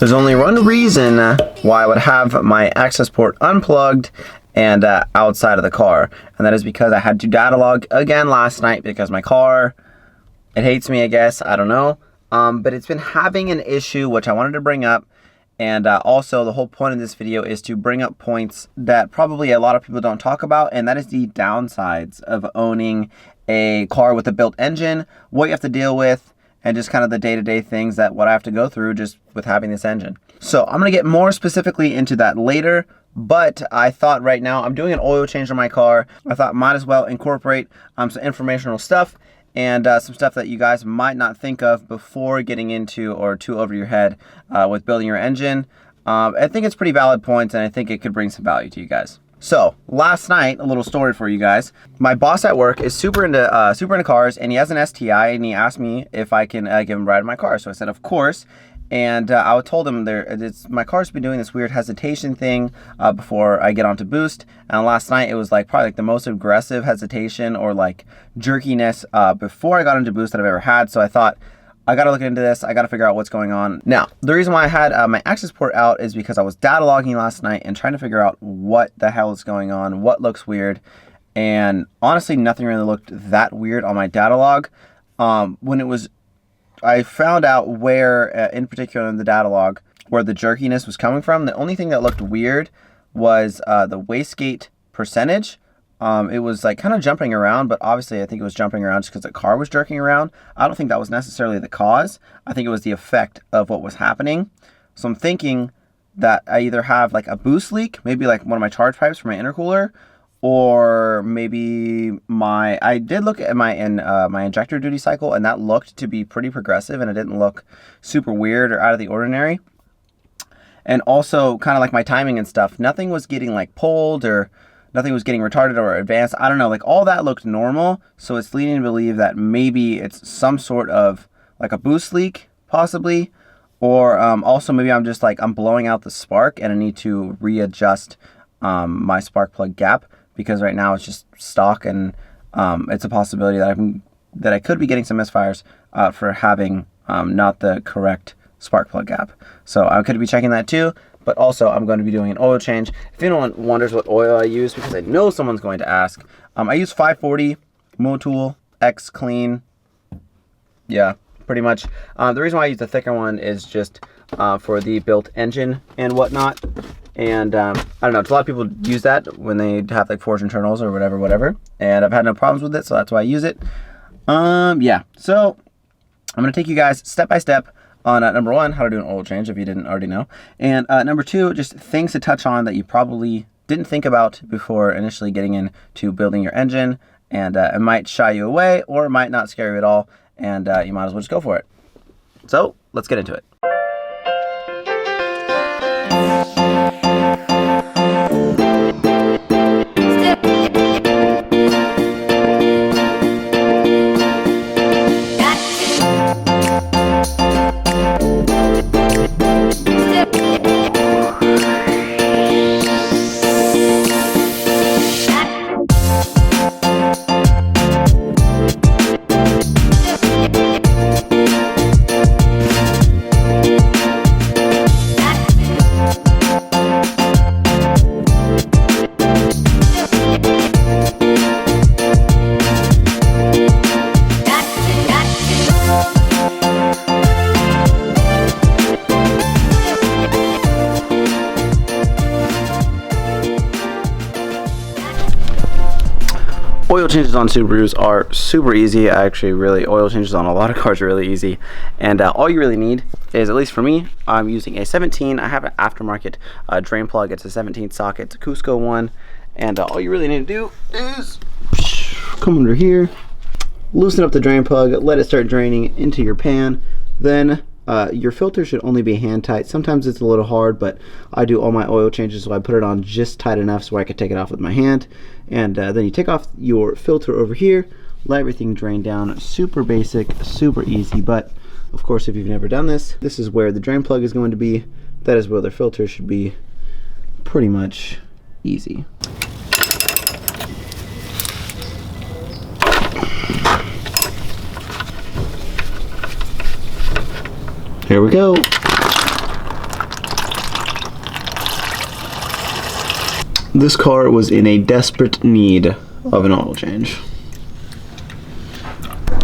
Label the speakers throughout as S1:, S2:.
S1: There's only one reason why I would have my access port unplugged and outside of the car, and that is because I had to data log again last night because my car, it hates me, I guess, I don't know, but it's been having an issue which I wanted to bring up. And also the whole point of this video is to bring up points that probably a lot of people don't talk about, and that is the downsides of owning a car with a built engine, what you have to deal with, and just kind of the day-to-day things that what I have to go through just with having this engine. So I'm going to get more specifically into that later, but I thought right now I'm doing an oil change on my car. I thought might as well incorporate some informational stuff and some stuff that you guys might not think of before getting into or too over your head with building your engine. I think it's pretty valid points, and I think it could bring some value to you guys. So last night, a little story for you guys. My boss at work is super into cars, and he has an STI, and he asked me if I can give him a ride in my car. So I said, of course. And I told him my car's been doing this weird hesitation thing before I get onto boost. And last night it was probably the most aggressive hesitation or jerkiness before I got into boost that I've ever had. So I thought, I gotta look into this. I gotta figure out what's going on. Now, the reason why I had my access port out is because I was data logging last night and trying to figure out what the hell is going on, what looks weird. And honestly, nothing really looked that weird on my data log. I found out where, in particular in the data log, where the jerkiness was coming from. The only thing that looked weird was the wastegate percentage. It was kind of jumping around, but obviously I think it was jumping around just because the car was jerking around. I don't think that was necessarily the cause. I think it was the effect of what was happening. So I'm thinking that I either have a boost leak, maybe one of my charge pipes for my intercooler, or maybe I did look at my injector duty cycle, and that looked to be pretty progressive, and it didn't look super weird or out of the ordinary. And also kind of my timing and stuff, nothing was getting pulled or nothing was getting retarded or advanced. I don't know, all that looked normal. So it's leading to believe that maybe it's some sort of a boost leak, possibly. Or also maybe I'm just I'm blowing out the spark and I need to readjust my spark plug gap, because right now it's just stock, and it's a possibility that I could be getting some misfires for having not the correct spark plug gap. So I could be checking that too. But also, I'm going to be doing an oil change. If anyone wonders what oil I use, because I know someone's going to ask, I use 540 Motul X Clean. Yeah, pretty much. The reason why I use the thicker one is just for the built engine and whatnot. And I don't know, a lot of people use that when they have forged internals or whatever. And I've had no problems with it, so that's why I use it. Yeah, so I'm going to take you guys step by step on number one, how to do an oil change if you didn't already know. And number two, just things to touch on that you probably didn't think about before initially getting into building your engine. And it might shy you away, or it might not scare you at all. And you might as well just go for it. So let's get into it. Oil changes on Subarus are super easy. Oil changes on a lot of cars are really easy. And all you really need is, at least for me, I'm using a 17. I have an aftermarket drain plug. It's a 17 socket. It's a Cusco one. And all you really need to do is come under here, loosen up the drain plug, let it start draining into your pan. Then your filter should only be hand tight. Sometimes it's a little hard, but I do all my oil changes, so I put it on just tight enough so I can take it off with my hand. And then you take off your filter over here, let everything drain down. Super basic, super easy. But of course, if you've never done this, this is where the drain plug is going to be. That is where the filter should be. Pretty much easy. Here we go. This car was in a desperate need of an oil change.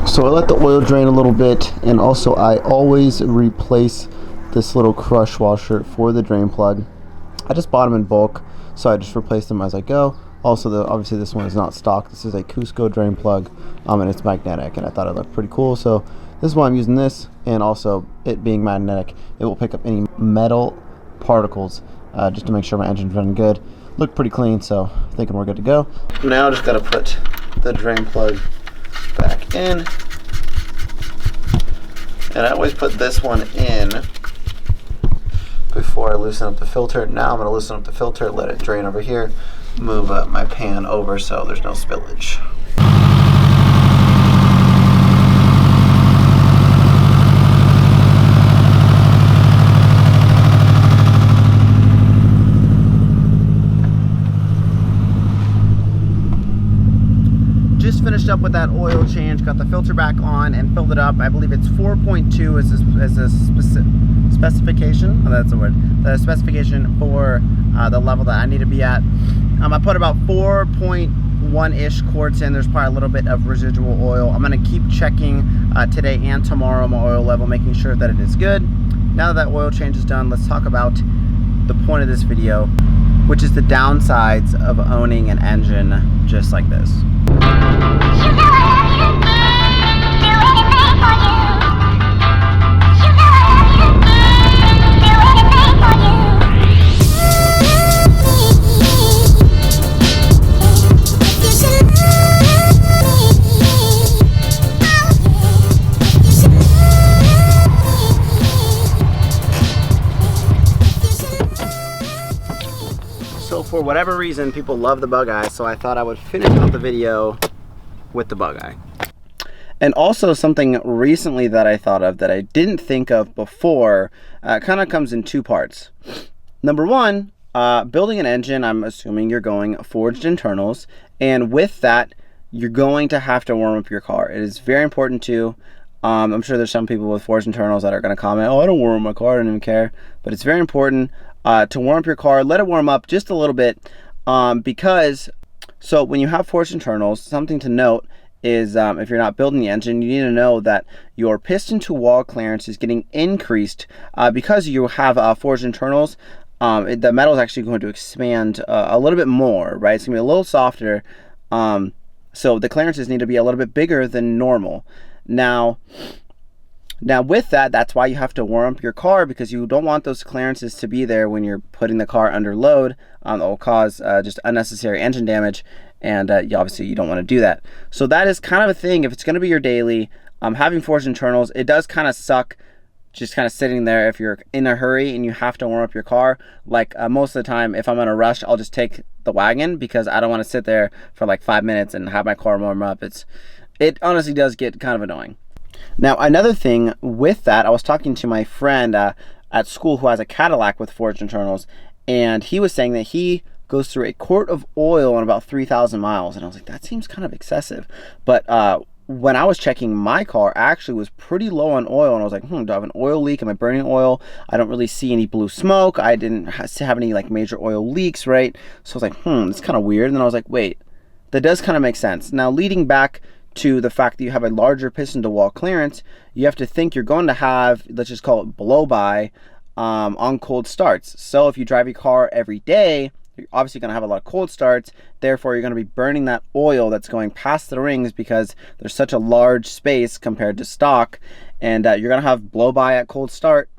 S1: So I let the oil drain a little bit, and also I always replace this little crush washer for the drain plug. I just bought them in bulk, so I just replace them as I go. Also, obviously this one is not stock. This is a Cusco drain plug, and it's magnetic, and I thought it looked pretty cool. So this is why I'm using this, and also it being magnetic, it will pick up any metal particles just to make sure my engine's running good. Looked pretty clean, so thinking we're good to go. Now I just gotta put the drain plug back in, and I always put this one in before I loosen up the filter. Now I'm gonna loosen up the filter, let it drain over here, move my pan over so there's no spillage. Just finished up with that oil change, got the filter back on and filled it up. I believe it's 4.2 as a specification. Oh, that's the word. The specification for the level that I need to be at. I put about 4.1-ish quarts in. There's probably a little bit of residual oil. I'm gonna keep checking today and tomorrow my oil level, making sure that it is good. Now that that oil change is done, let's talk about the point of this video, which is the downsides of owning an engine just like this. So for whatever reason, people love the bug eye, so I thought I would finish out the video with the bug eye. And also something recently that I thought of that I didn't think of before, kind of comes in two parts. Number one, building an engine, I'm assuming you're going forged internals, and with that, you're going to have to warm up your car. It is very important to, I'm sure there's some people with forged internals that are going to comment, oh, I don't warm up my car, I don't even care. But it's very important to warm up your car, let it warm up just a little bit, because, so when you have forged internals, something to note is if you're not building the engine, you need to know that your piston to wall clearance is getting increased because you have forged internals. The metal is actually going to expand a little bit more, right? It's going to be a little softer. So the clearances need to be a little bit bigger than normal. Now with that, that's why you have to warm up your car, because you don't want those clearances to be there when you're putting the car under load. That will cause just unnecessary engine damage, and obviously you don't want to do that. So that is kind of a thing. If it's going to be your daily, having forged internals, it does kind of suck just kind of sitting there if you're in a hurry and you have to warm up your car. Like most of the time, if I'm in a rush, I'll just take the wagon because I don't want to sit there for like 5 minutes and have my car warm up. It honestly does get kind of annoying. Now, another thing with that, I was talking to my friend at school who has a Cadillac with forged internals, and he was saying that he goes through a quart of oil on about 3,000 miles. And I was like, that seems kind of excessive. But when I was checking my car, I actually was pretty low on oil, and I was like, do I have an oil leak? Am I burning oil? I don't really see any blue smoke. I didn't have any like major oil leaks, right? So I was like, it's kind of weird. And then I was like, wait, that does kind of make sense. Now, leading back to the fact that you have a larger piston to wall clearance, you have to think you're going to have, let's just call it blow by on cold starts. So if you drive your car every day, you're obviously going to have a lot of cold starts. Therefore, you're going to be burning that oil that's going past the rings because there's such a large space compared to stock, and you're going to have blow by at cold start.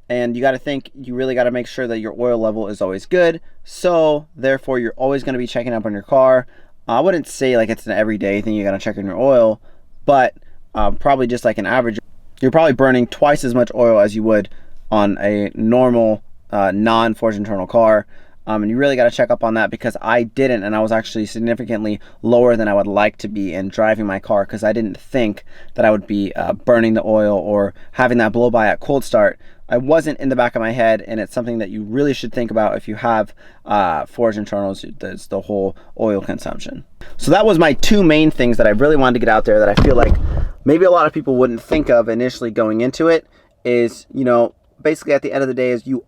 S1: And you got to think, you really got to make sure that your oil level is always good. So therefore, you're always going to be checking up on your car. I wouldn't say like it's an everyday thing you gotta check on your oil, but probably just like an average, you're probably burning twice as much oil as you would on a normal non-forged internal car. And you really got to check up on that, because I didn't, and I was actually significantly lower than I would like to be in driving my car, because I didn't think that I would be burning the oil or having that blow by at cold start. I wasn't in the back of my head, and it's something that you really should think about if you have forged internals. That's the whole oil consumption. So that was my two main things that I really wanted to get out there that I feel like maybe a lot of people wouldn't think of initially going into it. Is, basically at the end of the day, is you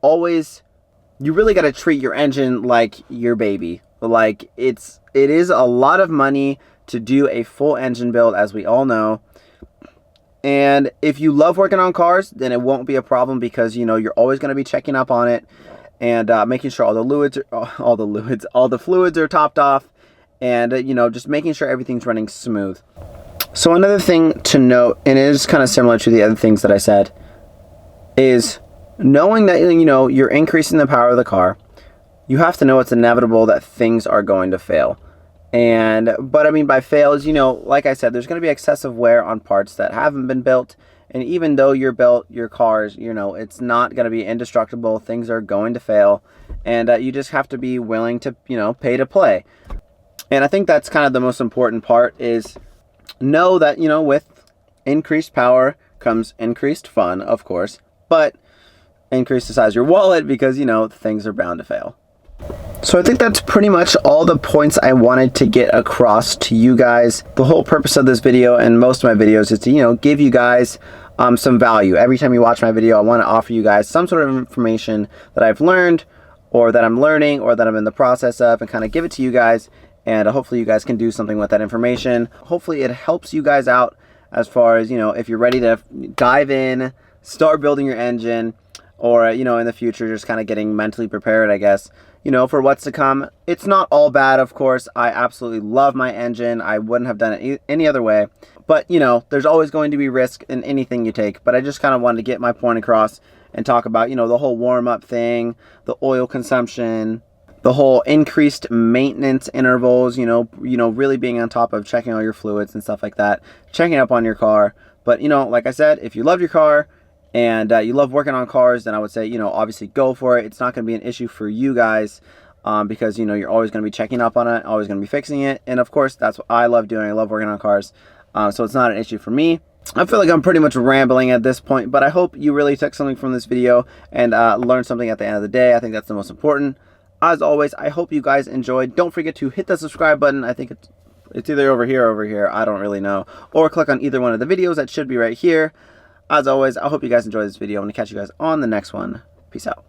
S1: really got to treat your engine like your baby. Like, it is a lot of money to do a full engine build, as we all know. And if you love working on cars, then it won't be a problem, because, you know, you're always going to be checking up on it and making sure all the fluids are topped off, and you know, just making sure everything's running smooth. So another thing to note, and it is kind of similar to the other things that I said, is knowing that, you know, you're increasing the power of the car. You have to know it's inevitable that things are going to fail. But I mean, by fails, you know, like I said, there's going to be excessive wear on parts that haven't been built. And even though you're built, your cars, you know, it's not going to be indestructible. Things are going to fail. And you just have to be willing to, you know, pay to play. And I think that's kind of the most important part, is know that, you know, with increased power comes increased fun, of course. But increase the size of your wallet, because, you know, things are bound to fail. So I think that's pretty much all the points I wanted to get across to you guys. The whole purpose of this video and most of my videos is to, you know, give you guys some value. Every time you watch my video, I want to offer you guys some sort of information that I've learned, or that I'm learning, or that I'm in the process of, and kind of give it to you guys. And hopefully you guys can do something with that information. Hopefully it helps you guys out as far as, you know, if you're ready to dive in, start building your engine, or, you know, in the future, just kind of getting mentally prepared, I guess, you know, for what's to come. It's not all bad, of course. I absolutely love my engine. I wouldn't have done it any other way. But, you know, there's always going to be risk in anything you take. But I just kind of wanted to get my point across and talk about, you know, the whole warm-up thing, the oil consumption, the whole increased maintenance intervals, you know, really being on top of checking all your fluids and stuff like that, checking up on your car. But, you know, like I said, if you love your car, and you love working on cars, then I would say, you know, obviously go for it. It's not going to be an issue for you guys, because, you know, you're always going to be checking up on it, always going to be fixing it. And of course, that's what I love doing. I love working on cars. So it's not an issue for me. I feel like I'm pretty much rambling at this point, but I hope you really took something from this video and learned something at the end of the day. I think that's the most important. As always, I hope you guys enjoyed. Don't forget to hit the subscribe button. I think it's either over here or over here. I don't really know. Or click on either one of the videos. That should be right here. As always, I hope you guys enjoyed this video. I'm going to catch you guys on the next one. Peace out.